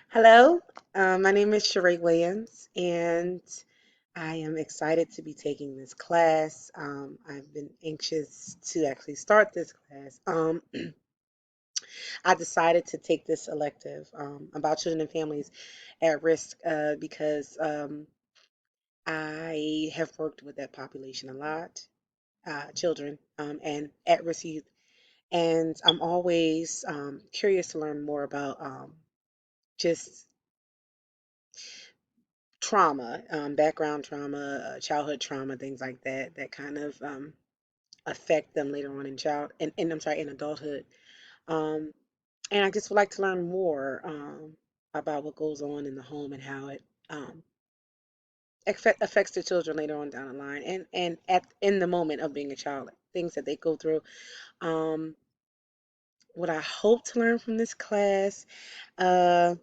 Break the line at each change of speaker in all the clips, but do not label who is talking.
Hello, my name is Sheree Williams, and I am excited to be taking this class. I've been anxious to actually start this class. I decided to take this elective about children and families at risk because I have worked with that population a lot, children and at risk youth, and I'm always curious to learn more about just trauma, background trauma, childhood trauma, things like that, that kind of affect them later on in and I'm sorry, in adulthood. Um, and I just would like to learn more about what goes on in the home and how it affects the children later on down the line, and at in the moment of being a child, like, things that they go through. Um, what I hope to learn from this class, uh,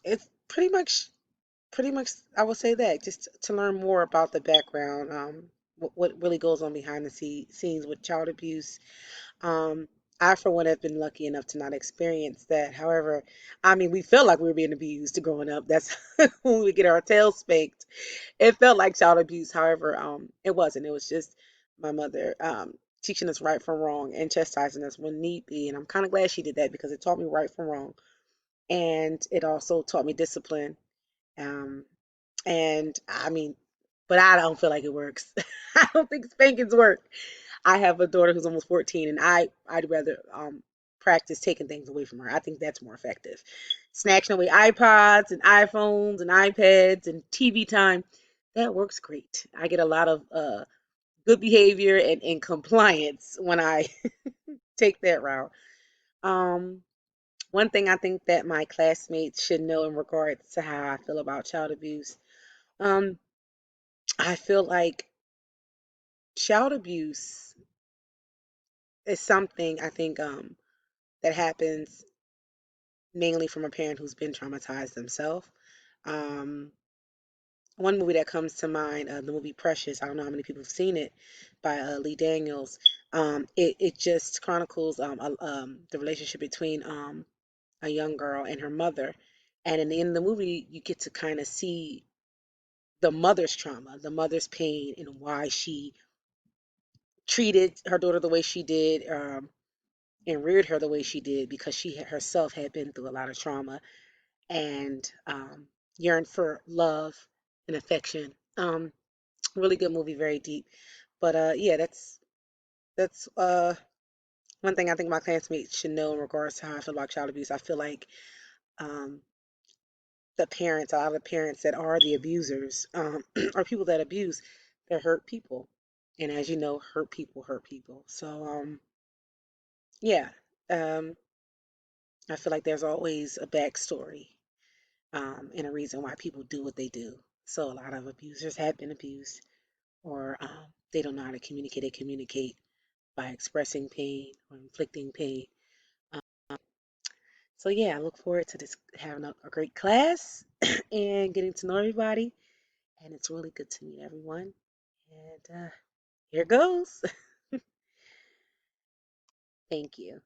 it's pretty much I would say that just to learn more about the background, what really goes on behind the scenes with child abuse. um I for one have been lucky enough to not experience that. However, I mean, we felt like we were being abused growing up. That's when we get our tails spanked. It felt like child abuse. However, it wasn't. It was just my mother teaching us right from wrong and chastising us when need be. And I'm kind of glad she did that because it taught me right from wrong, and it also taught me discipline. um and I mean, but I don't feel like it works. I don't think spankings work. I have a daughter who's almost 14, and I'd rather practice taking things away from her. I think that's more effective. Snatching away iPods and iPhones and iPads and TV time, that works great. I get a lot of good behavior and compliance when I take that route. Um, One thing I think that my classmates should know in regards to how I feel about child abuse. Um, I feel like child abuse is something I think that happens mainly from a parent who's been traumatized themselves. Um, One movie that comes to mind, the movie Precious. I don't know how many people have seen it, by Lee Daniels. It just chronicles the relationship between a young girl and her mother, and in the end of the movie, you get to kind of see the mother's trauma, the mother's pain, and why she treated her daughter the way she did, and reared her the way she did, because she herself had been through a lot of trauma and yearned for love and affection. Really good movie, very deep. But yeah, that's one thing I think my classmates should know in regards to how I feel about child abuse. I feel like um, a lot of the parents that are the abusers, or people that abuse, they're hurt people, and as you know, hurt people hurt people. So yeah, um, I feel like there's always a backstory, and a reason why people do what they do. So a lot of abusers have been abused, or they don't know how to communicate. They communicate by expressing pain or inflicting pain. Um, so yeah, I look forward to this having a great class and getting to know everybody. And it's really good to meet everyone. And here goes. Thank you.